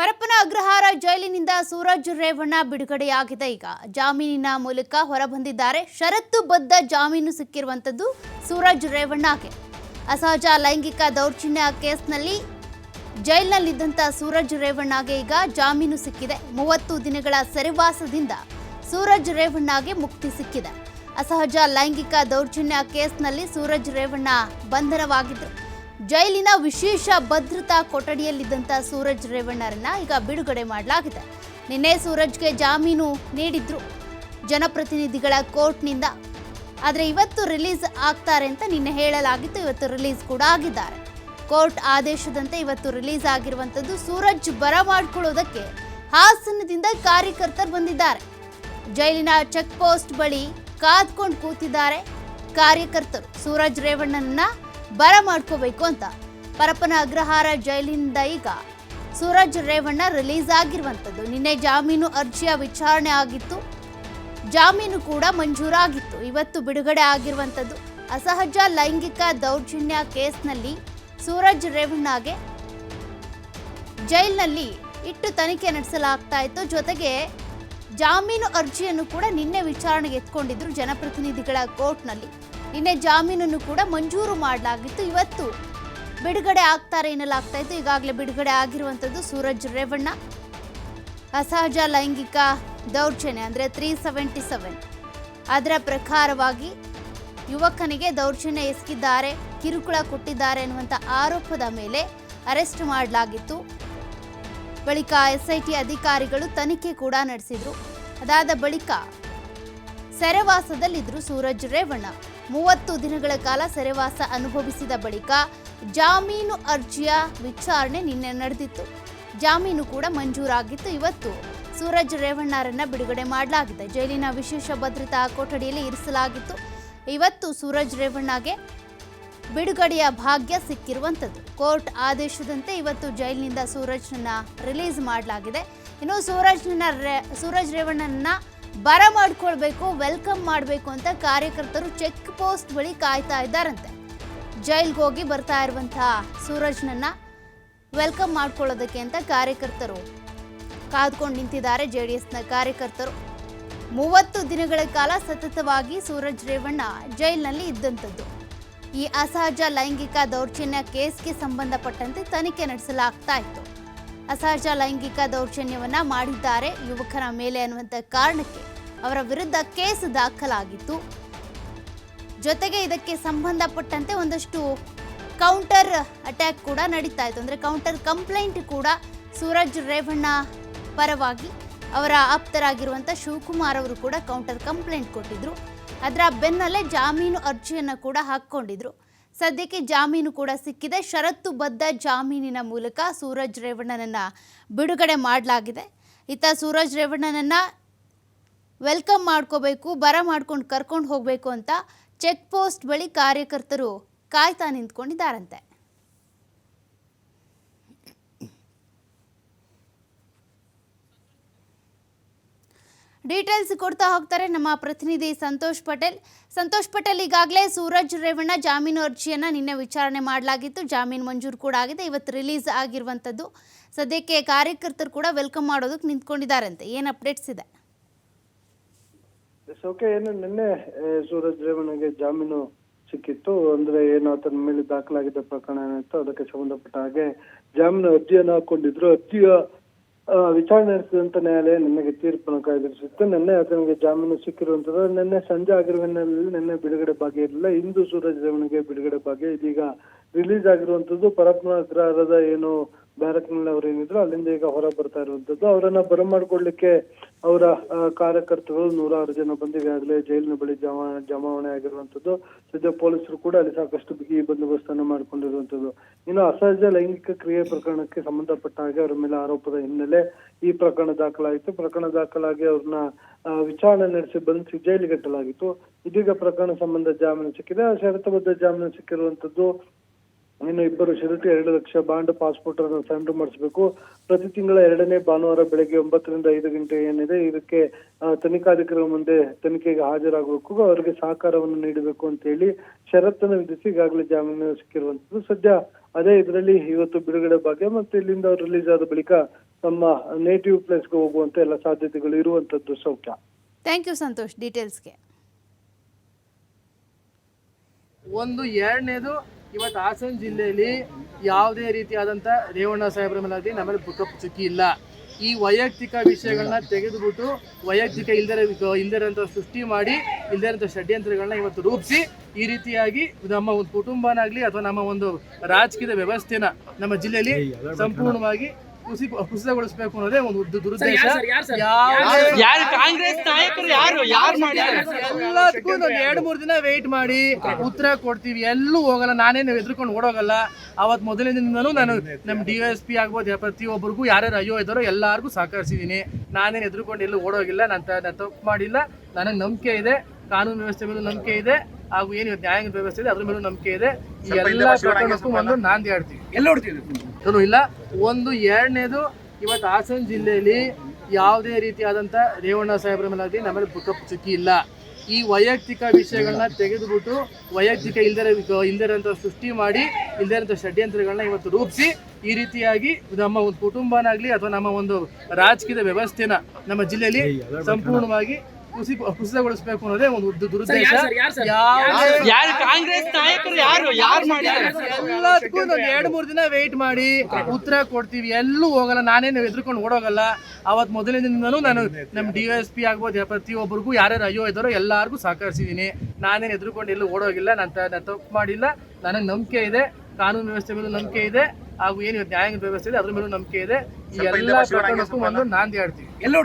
ಪರಪ್ಪನ ಅಗ್ರಹಾರ ಜೈಲಿನಿಂದ ಸೂರಜ್ ರೇವಣ್ಣ ಬಿಡುಗಡೆಯಾಗಿದೆ. ಈಗ ಜಾಮೀನಿನ ಮೂಲಕ ಹೊರಬಂದಿದ್ದಾರೆ. ಷರತ್ತುಬದ್ಧ ಜಾಮೀನು ಸಿಕ್ಕಿರುವಂತದ್ದು ಸೂರಜ್ ರೇವಣ್ಣಗೆ. ಅಸಹಜ ಲೈಂಗಿಕ ದೌರ್ಜನ್ಯ ಕೇಸ್ನಲ್ಲಿ ಜೈಲಿನಲ್ಲಿದ್ದಂತ ಸೂರಜ್ ರೇವಣ್ಣಗೆ ಈಗ ಜಾಮೀನು ಸಿಕ್ಕಿದೆ. 30 ದಿನಗಳ ಸೆರೆವಾಸದಿಂದ ಸೂರಜ್ ರೇವಣ್ಣಗೆ ಮುಕ್ತಿ ಸಿಕ್ಕಿದೆ. ಅಸಹಜ ಲೈಂಗಿಕ ದೌರ್ಜನ್ಯ ಕೇಸ್ನಲ್ಲಿ ಸೂರಜ್ ರೇವಣ್ಣ ಬಂಧನವಾಗಿದ್ದರು. ಜೈಲಿನ ವಿಶೇಷ ಭದ್ರತಾ ಕೊಠಡಿಯಲ್ಲಿದ್ದಂಥ ಸೂರಜ್ ರೇವಣ್ಣರನ್ನ ಈಗ ಬಿಡುಗಡೆ ಮಾಡಲಾಗಿದೆ. ನಿನ್ನೆ ಸೂರಜ್ಗೆ ಜಾಮೀನು ನೀಡಿದ್ರು ಜನಪ್ರತಿನಿಧಿಗಳ ಕೋರ್ಟ್ನಿಂದ. ಆದರೆ ಇವತ್ತು ರಿಲೀಸ್ ಆಗ್ತಾರೆ ಅಂತ ನಿನ್ನೆ ಹೇಳಲಾಗಿತ್ತು. ಇವತ್ತು ರಿಲೀಸ್ ಕೂಡ ಆಗಿದ್ದಾರೆ. ಕೋರ್ಟ್ ಆದೇಶದಂತೆ ಇವತ್ತು ರಿಲೀಸ್ ಆಗಿರುವಂಥದ್ದು. ಸೂರಜ್ ಬರಮಾಡ್ಕೊಳ್ಳೋದಕ್ಕೆ ಹಾಸನದಿಂದ ಕಾರ್ಯಕರ್ತರು ಬಂದಿದ್ದಾರೆ. ಜೈಲಿನ ಚೆಕ್ ಪೋಸ್ಟ್ ಬಳಿ ಕಾದ್ಕೊಂಡು ಕೂತಿದ್ದಾರೆ ಕಾರ್ಯಕರ್ತರು. ಸೂರಜ್ ರೇವಣ್ಣನನ್ನ ಬರಮಾಡ್ಕೋಬೇಕು ಅಂತ. ಪರಪ್ಪನ ಅಗ್ರಹಾರ ಜೈಲಿನಿಂದ ಈಗ ಸೂರಜ್ ರೇವಣ್ಣ ರಿಲೀಸ್ ಆಗಿರುವಂಥದ್ದು. ನಿನ್ನೆ ಜಾಮೀನು ಅರ್ಜಿಯ ವಿಚಾರಣೆ ಆಗಿತ್ತು. ಜಾಮೀನು ಕೂಡ ಮಂಜೂರಾಗಿತ್ತು. ಇವತ್ತು ಬಿಡುಗಡೆ ಆಗಿರುವಂಥದ್ದು. ಅಸಹಜ ಲೈಂಗಿಕ ದೌರ್ಜನ್ಯ ಕೇಸ್ನಲ್ಲಿ ಸೂರಜ್ ರೇವಣ್ಣಗೆ ಜೈಲಿನಲ್ಲಿ ಇಟ್ಟು ತನಿಖೆ ನಡೆಸಲಾಗ್ತಾ ಇತ್ತು. ಜೊತೆಗೆ ಜಾಮೀನು ಅರ್ಜಿಯನ್ನು ಕೂಡ ನಿನ್ನೆ ವಿಚಾರಣೆಗೆ ಎತ್ಕೊಂಡಿದ್ರು ಜನಪ್ರತಿನಿಧಿಗಳ ಕೋರ್ಟ್ನಲ್ಲಿ. ನಿನ್ನೆ ಜಾಮೀನನ್ನು ಕೂಡ ಮಂಜೂರು ಮಾಡಲಾಗಿತ್ತು. ಇವತ್ತು ಬಿಡುಗಡೆ ಆಗ್ತಾರೆ ಎನ್ನಲಾಗ್ತಾ ಇತ್ತು. ಈಗಾಗಲೇ ಬಿಡುಗಡೆ ಆಗಿರುವಂಥದ್ದು ಸೂರಜ್ ರೇವಣ್ಣ. ಅಸಹಜ ಲೈಂಗಿಕ ದೌರ್ಜನ್ಯ ಅಂದರೆ 377 ಅದರ ಪ್ರಕಾರವಾಗಿ ಯುವಕನಿಗೆ ದೌರ್ಜನ್ಯ ಎಸಗಿದ್ದಾರೆ, ಕಿರುಕುಳ ಕೊಟ್ಟಿದ್ದಾರೆ ಎನ್ನುವಂಥ ಆರೋಪದ ಮೇಲೆ ಅರೆಸ್ಟ್ ಮಾಡಲಾಗಿತ್ತು. ಬಳಿಕ SIT ಅಧಿಕಾರಿಗಳು ತನಿಖೆ ಕೂಡ ನಡೆಸಿದ್ರು. ಅದಾದ ಬಳಿಕ ಸೆರೆವಾಸದಲ್ಲಿದ್ದರು ಸೂರಜ್ ರೇವಣ್ಣ. 30 ದಿನಗಳ ಕಾಲ ಸೆರೆವಾಸ ಅನುಭವಿಸಿದ ಬಳಿಕ ಜಾಮೀನು ಅರ್ಜಿಯ ವಿಚಾರಣೆ ನಿನ್ನೆ ನಡೆದಿತ್ತು. ಜಾಮೀನು ಕೂಡ ಮಂಜೂರಾಗಿತ್ತು. ಇವತ್ತು ಸೂರಜ್ ರೇವಣ್ಣರನ್ನ ಬಿಡುಗಡೆ ಮಾಡಲಾಗಿದೆ. ಜೈಲಿನ ವಿಶೇಷ ಭದ್ರತಾ ಕೊಠಡಿಯಲ್ಲಿ ಇರಿಸಲಾಗಿತ್ತು. ಇವತ್ತು ಸೂರಜ್ ರೇವಣ್ಣಗೆ ಬಿಡುಗಡೆಯ ಭಾಗ್ಯ ಸಿಕ್ಕಿರುವಂಥದ್ದು. ಕೋರ್ಟ್ ಆದೇಶದಂತೆ ಇವತ್ತು ಜೈಲಿನಿಂದ ಸೂರಜ್ನನ್ನ ರಿಲೀಸ್ ಮಾಡಲಾಗಿದೆ. ಇನ್ನು ಸೂರಜ್ ರೇವಣ್ಣನನ್ನ ಬರಮಾಡ್ಕೊಳ್ಬೇಕು, ವೆಲ್ಕಮ್ ಮಾಡಬೇಕು ಅಂತ ಕಾರ್ಯಕರ್ತರು ಚೆಕ್ ಪೋಸ್ಟ್ ಬಳಿ ಕಾಯ್ತಾ ಇದ್ದಾರಂತೆ. ಜೈಲ್ಗೆ ಹೋಗಿ ಬರ್ತಾ ಇರುವಂತಹ ಸೂರಜ್ನನ್ನ ವೆಲ್ಕಮ್ ಮಾಡ್ಕೊಳ್ಳೋದಕ್ಕೆ ಅಂತ ಕಾರ್ಯಕರ್ತರು ಕಾದ್ಕೊಂಡು ನಿಂತಿದ್ದಾರೆ. JDSನ ಕಾರ್ಯಕರ್ತರು 30 ದಿನಗಳ ಕಾಲ ಸತತವಾಗಿ ಸೂರಜ್ ರೇವಣ್ಣ ಜೈಲಿನಲ್ಲಿ ಇದ್ದಂಥದ್ದು. ಈ ಅಸಹಜ ಲೈಂಗಿಕ ದೌರ್ಜನ್ಯ ಕೇಸ್ಗೆ ಸಂಬಂಧಪಟ್ಟಂತೆ ತನಿಖೆ ನಡೆಸಲಾಗ್ತಾ ಇತ್ತು. ಅಸಹಜ ಲೈಂಗಿಕ ದೌರ್ಜನ್ಯವನ್ನ ಮಾಡಿದ್ದಾರೆ ಯುವಕನ ಮೇಲೆ ಅನ್ನುವಂಥ ಕಾರಣಕ್ಕೆ ಅವರ ವಿರುದ್ಧ ಕೇಸ್ ದಾಖಲಾಗಿತ್ತು. ಜೊತೆಗೆ ಇದಕ್ಕೆ ಸಂಬಂಧಪಟ್ಟಂತೆ ಒಂದಷ್ಟು ಕೌಂಟರ್ ಅಟ್ಯಾಕ್ ಕೂಡ ನಡೀತಾ ಇತ್ತು. ಅಂದರೆ ಕೌಂಟರ್ ಕಂಪ್ಲೇಂಟ್ ಕೂಡ ಸೂರಜ್ ರೇವಣ್ಣ ಪರವಾಗಿ ಅವರ ಆಪ್ತರಾಗಿರುವಂಥ ಶಿವಕುಮಾರ್ ಅವರು ಕೂಡ ಕೌಂಟರ್ ಕಂಪ್ಲೇಂಟ್ ಕೊಟ್ಟಿದ್ರು. ಅದರ ಬೆನ್ನಲ್ಲೇ ಜಾಮೀನು ಅರ್ಜಿಯನ್ನು ಕೂಡ ಹಾಕ್ಕೊಂಡಿದ್ರು. ಸದ್ಯಕ್ಕೆ ಜಾಮೀನು ಕೂಡ ಸಿಕ್ಕಿದೆ. ಷರತ್ತುಬದ್ಧ ಜಾಮೀನಿನ ಮೂಲಕ ಸೂರಜ್ ರೇವಣ್ಣನನ್ನ ಬಿಡುಗಡೆ ಮಾಡಲಾಗಿದೆ. ಇತ್ತ ಸೂರಜ್ ರೇವಣ್ಣನನ್ನ ವೆಲ್ಕಮ್ ಮಾಡ್ಕೋಬೇಕು, ಮಾಡ್ಕೊಂಡು ಕರ್ಕೊಂಡು ಹೋಗಬೇಕು ಅಂತ ಚೆಕ್ ಪೋಸ್ಟ್ ಬಳಿ ಕಾರ್ಯಕರ್ತರು ಕಾಯ್ತಾ ನಿಂತ್ಕೊಂಡಿದ್ದಾರಂತೆ. ಡೀಟೇಲ್ಸ್ ಕೊಡ್ತಾ ಹೋಗ್ತಾರೆ ನಮ್ಮ ಪ್ರತಿನಿಧಿ ಸಂತೋಷ್ ಪಟೇಲ್. ಈಗಾಗಲೇ ಸೂರಜ್ ರೇವಣ್ಣ ಜಾಮೀನು ಅರ್ಜಿಯನ್ನು ನಿನ್ನೆ ವಿಚಾರಣೆ ಮಾಡಲಾಗಿತ್ತು. ಜಾಮೀನು ಮಂಜೂರು ಕೂಡ ಆಗಿದೆ. ಇವತ್ತು ರಿಲೀಸ್ ಆಗಿರುವಂಥದ್ದು. ಸದ್ಯಕ್ಕೆ ಕಾರ್ಯಕರ್ತರು ಕೂಡ ವೆಲ್ಕಮ್ ಮಾಡೋದಕ್ಕೆ ನಿಂತ್ಕೊಂಡಿದ್ದಾರಂತೆ. ಏನು ಅಪ್ಡೇಟ್ಸ್ ಇದೆ? ಏನು ನಿನ್ನೆ ಸೂರಜ್ ರೇವಣ್ಣಗೆ ಜಾಮೀನು ಸಿಕ್ಕಿತ್ತು. ಅಂದ್ರೆ ಏನು ಆತನ ಮೇಲೆ ದಾಖಲಾಗಿದ್ದ ಪ್ರಕರಣ ಏನಿತ್ತು ಅದಕ್ಕೆ ಸಂಬಂಧಪಟ್ಟ ಹಾಗೆ ಜಾಮೀನು ಅರ್ಜಿಯನ್ನು ಹಾಕೊಂಡಿದ್ರು. ಅರ್ಜಿಯ ವಿಚಾರಣೆ ನಡೆಸಿದಂತ ನ್ಯಾಯಾಲಯ ನಿನ್ನೆಗೆ ತೀರ್ಪನ್ನು ಕಾಯ್ದಿರಿಸಿತ್ತು. ನಿನ್ನೆ ಆತನಿಗೆ ಜಾಮೀನು ಸಿಕ್ಕಿರುವಂತದ್ದು. ನಿನ್ನೆ ಸಂಜೆ ಆಗಿರುವಿನಲ್ಲಿ ನಿನ್ನೆ ಬಿಡುಗಡೆ ಭಾಗ್ಯ ಇರಲಿಲ್ಲ. ಇಂದು ಸೂರಜ್ ರೇವಣ್ಣಗೆ ಬಿಡುಗಡೆ ಭಾಗ್ಯ. ಇದೀಗ ರಿಲೀಸ್ ಆಗಿರುವಂತದ್ದು. ಪರಪ್ಪನ ಅಗ್ರಹಾರದ ಏನು ಬ್ಯಾರಕ್ನಲ್ಲಿ ಅವ್ರು ಏನಿದ್ರು ಅಲ್ಲಿಂದ ಈಗ ಹೊರ ಬರ್ತಾ ಇರುವಂತದ್ದು. ಅವರನ್ನ ಬರಮಾಡ್ಕೊಳ್ಳಿಕ್ಕೆ ಅವರ ಕಾರ್ಯಕರ್ತರು 106 ಜನ ಬಂದು ಈಗಾಗಲೇ ಜೈಲಿನ ಬಳಿ ಜಮಾವಣೆ ಆಗಿರುವಂತದ್ದು. ಸದ್ಯ ಪೊಲೀಸರು ಕೂಡ ಅಲ್ಲಿ ಸಾಕಷ್ಟು ಬಿಗಿ ಬಂದೋಬಸ್ತನ್ನು ಮಾಡಿಕೊಂಡಿರುವಂತದ್ದು. ಇನ್ನು ಅಸಹಜ ಲೈಂಗಿಕ ಕ್ರಿಯೆ ಪ್ರಕರಣಕ್ಕೆ ಸಂಬಂಧಪಟ್ಟ ಹಾಗೆ ಅವರ ಮೇಲೆ ಆರೋಪದ ಹಿನ್ನೆಲೆ ಈ ಪ್ರಕರಣ ದಾಖಲಾಯಿತು. ಪ್ರಕರಣ ದಾಖಲಾಗಿ ಅವ್ರನ್ನ ವಿಚಾರಣೆ ನಡೆಸಿ ಬಂಧಿಸಿ ಜೈಲಿಗೆ ಕಟ್ಟಲಾಗಿತ್ತು. ಇದೀಗ ಪ್ರಕರಣ ಸಂಬಂಧ ಜಾಮೀನು ಸಿಕ್ಕಿದೆ. ಷರತ್ತುಬದ್ಧ ಜಾಮೀನು ಸಿಕ್ಕಿರುವಂತದ್ದು. ಇನ್ನು ಇಬ್ಬರು ಷರತ್ತು 2 ಲಕ್ಷ ಬಾಂಡ್, ಪಾಸ್ಪೋರ್ಟ್ ಅನ್ನು ಸರೆಂಡರ್ ಮಾಡಿಸಬೇಕು. ಪ್ರತಿ ತಿಂಗಳ 2ನೇ ಭಾನುವಾರ ಬೆಳಗ್ಗೆ 9 ರಿಂದ 5 ಗಂಟೆ ಏನಿದೆ ಇದಕ್ಕೆ ತನಿಖಾಧಿಕಾರಿಗಳ ಮುಂದೆ ತನಿಖೆಗೆ ಹಾಜರಾಗಬೇಕು, ಅವರಿಗೆ ಸಹಕಾರವನ್ನು ನೀಡಬೇಕು ಅಂತ ಹೇಳಿ ಷರತ್ತನ್ನು ವಿಧಿಸಿ ಈಗಾಗಲೇ ಜಾಮೀನು ಸಿಕ್ಕಿರುವಂತದ್ದು. ಸದ್ಯ ಅದೇ ಇದರಲ್ಲಿ ಇವತ್ತು ಬಿಡುಗಡೆ ಭಾಗ್ಯ ಮತ್ತು ಇಲ್ಲಿಂದ ರಿಲೀಸ್ ಆದ ಬಳಿಕ ನಮ್ಮ ನೇಟಿವ್ ಪ್ಲೇಸ್ಗೆ ಹೋಗುವಂತ ಎಲ್ಲ ಸಾಧ್ಯತೆಗಳು ಇರುವಂತದ್ದು ಸೌಖ್ಯ. ಥ್ಯಾಂಕ್ ಯು ಸಂತೋಷ್ ಡೀಟೇಲ್ಸ್ಗೆ. ಒಂದು ಎರಡನೇದು, ಇವತ್ತು ಹಾಸನ ಜಿಲ್ಲೆಯಲ್ಲಿ ಯಾವುದೇ ರೀತಿಯಾದಂಥ ರೇವಣ್ಣ ಸಾಹೇಬ್ರ ಮೇಲೆ ನಮ್ಮಲ್ಲಿ ಪುಕ್ಕ ಚುಕ್ಕಿ ಇಲ್ಲ. ಈ ವೈಯಕ್ತಿಕ ವಿಷಯಗಳನ್ನ ತೆಗೆದುಬಿಟ್ಟು ವೈಯಕ್ತಿಕ ಇಲ್ದಿರಂಥ ಸೃಷ್ಟಿ ಮಾಡಿ ಇಲ್ದಿರಂಥ ಷಡ್ಯಂತ್ರಗಳನ್ನ ಇವತ್ತು ರೂಪಿಸಿ ಈ ರೀತಿಯಾಗಿ ನಮ್ಮ ಒಂದು ಕುಟುಂಬನಾಗ್ಲಿ ಅಥವಾ ನಮ್ಮ ಒಂದು ರಾಜಕೀಯದ ವ್ಯವಸ್ಥೆನ ನಮ್ಮ ಜಿಲ್ಲೆಯಲ್ಲಿ ಸಂಪೂರ್ಣವಾಗಿ ಕುಸಿತಗೊಳಿಸಬೇಕು ಅನ್ನೋದೇ ಒಂದು ದುರುದ್ದೇಶ. ಕಾಂಗ್ರೆಸ್ ನಾಯಕರು ಎಲ್ಲದಕ್ಕೂ ಒಂದು 2-3 ದಿನ ವೇಟ್ ಮಾಡಿ ಉತ್ತರ ಕೊಡ್ತೀವಿ, ಎಲ್ಲೂ ಹೋಗಲ್ಲ. ನಾನೇನು ಎದ್ರುಕೊಂಡು ಓಡೋಗಲ್ಲ. ಅವತ್ತು ಮೊದಲಿನಿಂದನೂ ನಾನು ನಮ್ಮ DSP ಆಗ್ಬೋದು ಪ್ರತಿಯೊಬ್ಬರಿಗೂ ಯಾರ್ಯಾರು ಅಯ್ಯೋ ಇದ್ದಾರೋ ಎಲ್ಲರಿಗೂ ಸಹಕರಿಸಿದ್ದೀನಿ. ನಾನೇನು ಎದ್ರುಕೊಂಡು ಎಲ್ಲೂ ಓಡೋಗಿಲ್ಲ. ನಾನು ತಪ್ಪು ಮಾಡಿಲ್ಲ. ನನಗೆ ನಂಬಿಕೆ ಇದೆ, ಕಾನೂನು ವ್ಯವಸ್ಥೆ ಮೇಲೂ ನಂಬಿಕೆ ಇದೆ, ಹಾಗೂ ಏನು ನ್ಯಾಯಾಂಗ ವ್ಯವಸ್ಥೆ ಇದೆ ಅದ್ರ ಮೇಲೂ ನಂಬಿಕೆ ಇದೆ. ಈ ಎಲ್ಲ ಪ್ರಕರಣಕ್ಕೂ ಒಂದು ನಾಂದಿ ಆಡ್ತೀವಿ, ಎಲ್ಲೂ ಇಲ್ಲ. ಒಂದು ಎರಡನೇದು, ಇವತ್ತು ಹಾಸನ ಜಿಲ್ಲೆಯಲ್ಲಿ ಯಾವುದೇ ರೀತಿಯಾದಂಥ ರೇವಣ್ಣ ಸಾಹೇಬ್ರ ಮೇಲೆ ನಮ್ಮಲ್ಲಿ ಪುಕ್ಕ ಚುಕ್ಕಿ ಇಲ್ಲ. ಈ ವೈಯಕ್ತಿಕ ವಿಷಯಗಳನ್ನ ತೆಗೆದುಬಿಟ್ಟು ವೈಯಕ್ತಿಕ ಇಲ್ದಿರಂಥ ಸೃಷ್ಟಿ ಮಾಡಿ ಇಲ್ದಿರಂಥ ಷಡ್ಯಂತ್ರಗಳನ್ನ ಇವತ್ತು ರೂಪಿಸಿ ಈ ರೀತಿಯಾಗಿ ನಮ್ಮ ಒಂದು ಕುಟುಂಬನಾಗ್ಲಿ ಅಥವಾ ನಮ್ಮ ಒಂದು ರಾಜಕೀಯದ ವ್ಯವಸ್ಥೆನ ನಮ್ಮ ಜಿಲ್ಲೆಯಲ್ಲಿ ಸಂಪೂರ್ಣವಾಗಿ ಕುಸಿತಗೊಳಿಸಬೇಕು ಅನ್ನೋದೇ ಒಂದು ದುರುದ್ದೇಶ. ಕಾಂಗ್ರೆಸ್ ನಾಯಕರು ಎಲ್ಲದಕ್ಕೂ ಒಂದು 2-3 ದಿನ ವೇಟ್ ಮಾಡಿ ಉತ್ತರ ಕೊಡ್ತೀವಿ, ಎಲ್ಲೂ ಹೋಗಲ್ಲ. ನಾನೇನು ಎದ್ರುಕೊಂಡು ಓಡೋಗಲ್ಲ. ಅವತ್ತು ಮೊದಲಿನಿಂದನೂ ನಾನು ನಮ್ಮ DSP ಆಗ್ಬೋದು ಪ್ರತಿಯೊಬ್ಬರಿಗೂ ಯಾರ್ಯಾರು ಅಯ್ಯೋ ಇದ್ದಾರೋ ಎಲ್ಲರಿಗೂ ಸಹಕರಿಸಿದ್ದೀನಿ. ನಾನೇನು ಎದ್ರುಕೊಂಡು ಎಲ್ಲೂ ಓಡೋಗಿಲ್ಲ. ನಾನು ತಪ್ಪು ಮಾಡಿಲ್ಲ. ನನಗೆ ನಂಬಿಕೆ ಇದೆ, ಕಾನೂನು ವ್ಯವಸ್ಥೆ ಮೇಲೂ ನಂಬಿಕೆ ಇದೆ, ಹಾಗೂ ಏನು ನ್ಯಾಯಾಂಗ ವ್ಯವಸ್ಥೆ ಇದೆ ಅದ್ರ ಮೇಲೂ ನಂಬಿಕೆ ಇದೆ. ಈ ಎಲ್ಲ ಪ್ರಕರಣಕ್ಕೂ ಒಂದು ನಾಂದಿ ಆಡ್ತೀವಿ, ಎಲ್ಲೂ